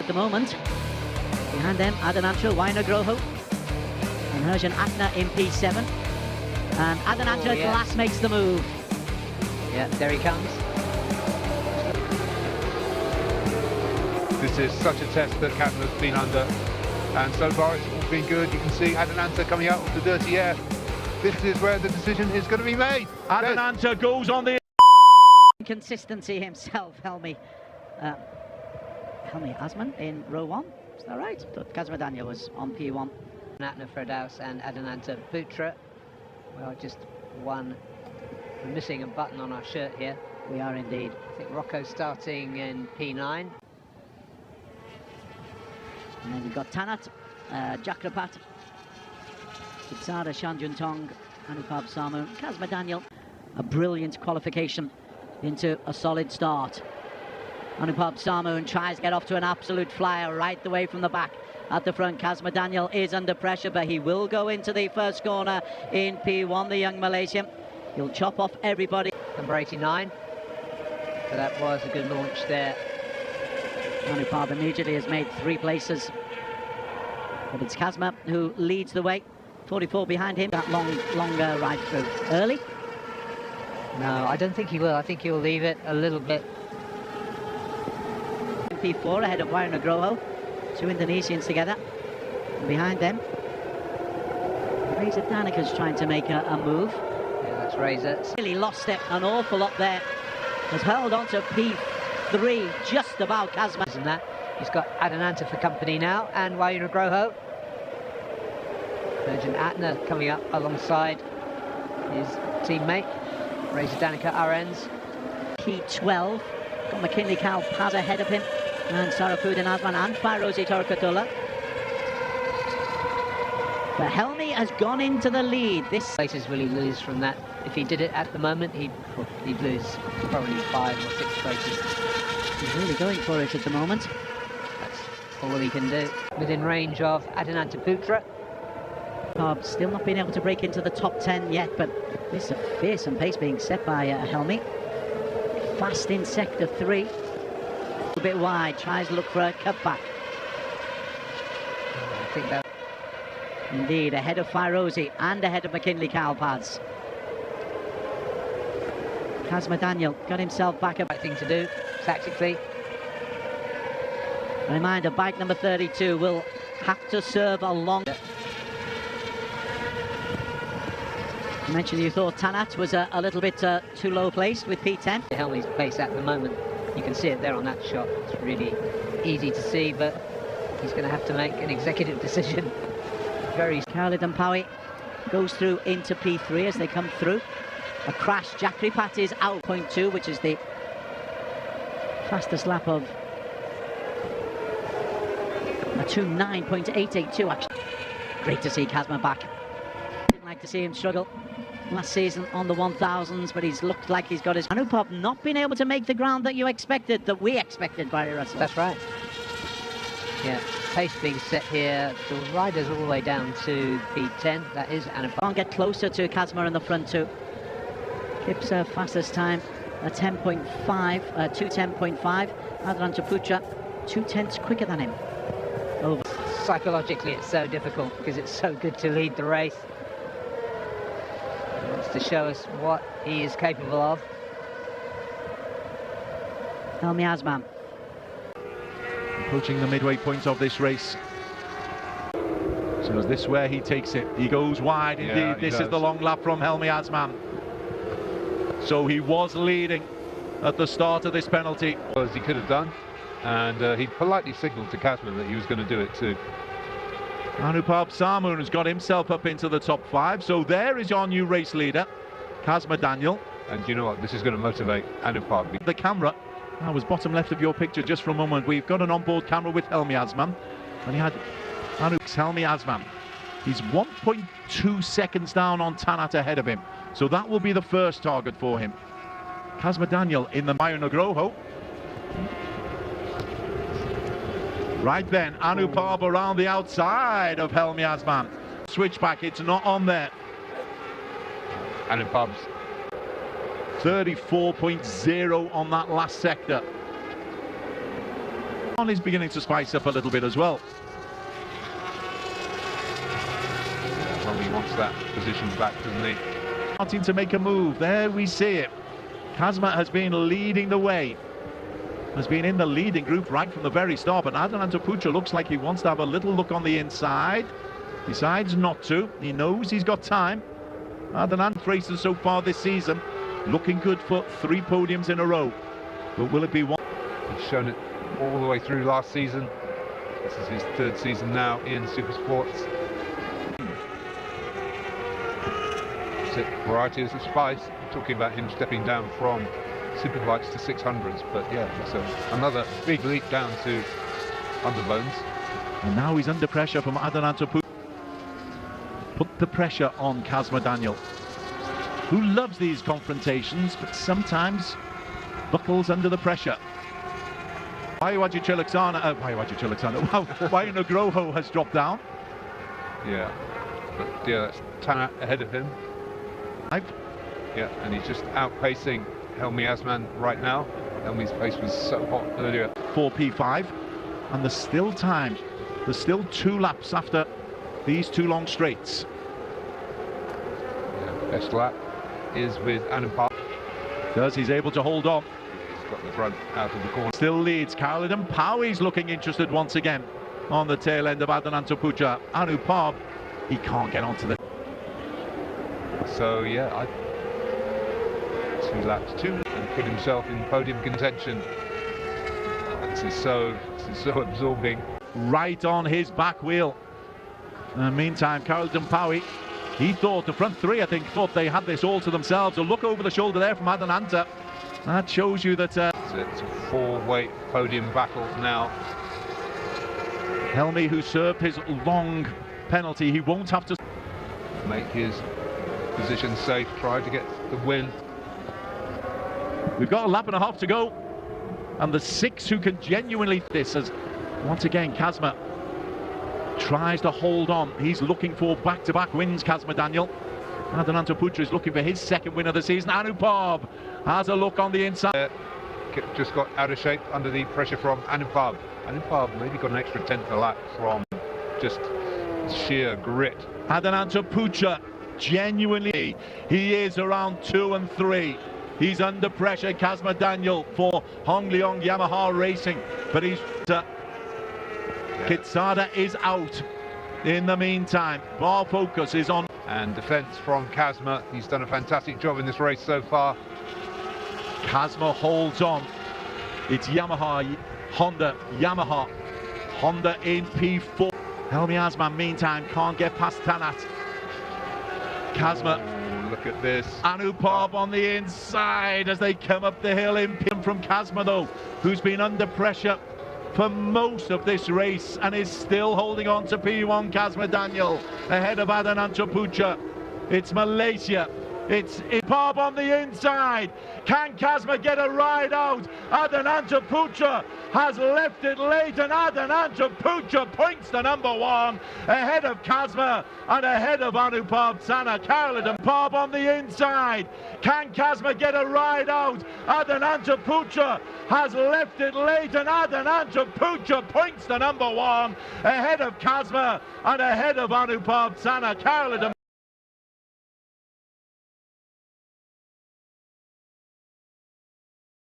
the moment. Behind them, Adenanta, Wainagroho, and Herjan Akna in P7. And Adenanta at last makes the move. Yeah, there he comes. This is such a test that Katma's been under, and so far it's all been good. You can see Adenanta coming out of the dirty air. This is where the decision is going to be made. Adenanta goes on the... Consistency himself, Helmi Asman in row 1. Is that right? But Kasmadanya was on P1. Natna Firdaus and Adenata Putra. Well, just one. We're missing a button on our shirt here. We are indeed. I think Rocco starting in P9. And then we've got Tanat, Jakrapat, Kitsara Shanjuntong, Anupab Samu, Kasmadanyal. A brilliant qualification into a solid start. Anupab Samu tries to get off to an absolute flyer right the way from the back. At the front, Kasmadanyal is under pressure, but he will go into the first corner in P1, the young Malaysian. He'll chop off everybody. Number 89. So that was a good launch there. Anupab immediately has made 3 places. But it's Kasma who leads the way. 44 behind him. That longer ride through. Early? No, I don't think he will. I think he'll leave it a little bit. P4 ahead of Wainagroho. 2 Indonesians together. And behind them, Reza Danika's trying to make a move. Yeah, that's Reza. Really lost it an awful lot there. Has held on to P3 just about Kasma. And that, he's got Adenanta for company now, and Wainagroho. Virgin Atna coming up alongside his teammate. Reza Danica RNs. P12. Got McKinley Cal Paz ahead of him. And Sarafuddin Asman and Fairozi Torkatullah. But Helmi has gone into the lead. This Places will he lose from that? If he did it at the moment, he'd lose probably 5 or 6 places. He's really going for it at the moment. That's all he can do. Within range of Adenata Putra. Still not being able to break into the top 10 yet, but this is a fearsome pace being set by Helmi. Fast in sector 3. A bit wide, tries to look for a cutback. I think that... Indeed, ahead of Fairozi and ahead of McKinley Kalpaz. Kasmadanyal got himself back. Right thing to do, tactically. A reminder, bike number 32 will have to serve a long... You mentioned you thought Tanat was a little bit too low placed with P10. Helmi's place at the moment, you can see it there on that shot. It's really easy to see, but he's going to have to make an executive decision. Very... Khalid Mpawi goes through into P3 as they come through. A crash. Jakripat is out 0.2, which is the fastest lap of a 2:09.882 actually. Great to see Kasma back. Didn't like to see him struggle last season on the 1000s, but he's looked like he's got his... Anupab not been able to make the ground that you expected, that we expected, Barry Russell. That's right. Yeah, pace being set here. The rider's all the way down to P10. That is Anupab. Can't get closer to Kasma in the front too. Kip's fastest time, a 10.5, 2:10.5. Adenata Putra, 2/10 quicker than him. Over. Psychologically, it's so difficult because it's so good to lead the race. He wants to show us what he is capable of. Helmi Asman. Approaching the midway point of this race. So is this where he takes it? He goes wide indeed. Yeah, this is the long lap from Helmi Asman. So he was leading at the start of this penalty. Well, as he could have done, and he politely signalled to Kasman that he was going to do it too. Anupab Samu has got himself up into the top 5, so there is your new race leader, Kasmadanyal. And you know what, this is going to motivate Anupab. The camera, that was bottom left of your picture just for a moment. We've got an onboard camera with Helmi Asman, and he had Helmi Asman. He's 1.2 seconds down on Tanat ahead of him, so that will be the first target for him. Kasmadanyal in the Wainagroho. Right then, Anupab around the outside of Helmi Asman. Switchback, it's not on there. Anupab's 34.0 on that last sector. On is beginning to spice up a little bit as well. Yeah, well, he wants that position back, doesn't he? Starting to make a move. There we see it. Kazma has been leading the way. Has been in the leading group right from the very start, but Adenata Putra looks like he wants to have a little look on the inside. Decides not to. He knows he's got time. Adenata races so far this season looking good for 3 podiums in a row. But will it be one? He's shown it all the way through last season. This is his 3rd season now in Super Sports. Varieties of spice. Talking about him stepping down from super bikes to 600s, but yeah, it's another big leap down to underbones. And now he's under pressure from Adenata Putra. Put the pressure on Kazma Daniel, who loves these confrontations, but sometimes buckles under the pressure. Waiwaji Nugroho has dropped down. Yeah, but yeah, that's Tanat ahead of him. Yeah, and he's just outpacing Helmi Asman right now. Helmi's pace was so hot earlier. 4P5, and there's still time. There's still 2 laps after these 2 long straights. Yeah, best lap is with Anupam. He's able to hold on. He's got the front out of the corner. Still leads. Carolyn Powey's looking interested once again on the tail end of Adenata Putra. Anupam, he can't get onto the... So yeah, 2 laps, and put himself in podium contention. Oh, this is so absorbing. Right on his back wheel. In the meantime, Carlton Powey, he thought the front 3, I think, thought they had this all to themselves. A look over the shoulder there from Adenata. That shows you that... It's a 4-way podium battle now. Helmi, who served his long penalty, he won't have to... make his position safe, try to get the win. We've got a lap and a half to go, and the 6 who can genuinely this as once again Kazma tries to hold on. He's looking for back-to-back wins, Kazma Daniel. Adenata Putra is looking for his 2nd win of the season. Anupam has a look on the inside. Just got out of shape under the pressure from Anupam. Anupam maybe got an extra 10th a lap from just sheer grit. Adenata Putra genuinely, he is around 2 and 3. He's under pressure, Kazma Daniel, for Hong Leong Yamaha Racing, but he's... Kitsada is out in the meantime. Bar focus is on. And defence from Kazma. He's done a fantastic job in this race so far. Kazma holds on. It's Yamaha, Honda, Yamaha. Honda in P4. Helmi Asman, meantime, can't get past Tanat. Kazma. Oh, look at this. Anupam on the inside as they come up the hill in P from Kazma, though, who's been under pressure for most of this race and is still holding on to P1. Kazma Daniel ahead of Adenata Putra. It's Malaysia. It's Anupam on the inside. Can Kazma get a ride out? Adenata Putra has left it late, and Adenata Putra points to number 1 ahead of Kazma and ahead of Anupam Sana. Carolyn Anupam on the inside. Can Kazma get a ride out? Adenata Putra has left it late, and Adenata Putra points to number 1 ahead of Kazma and ahead of Anupam Sana. Carolyn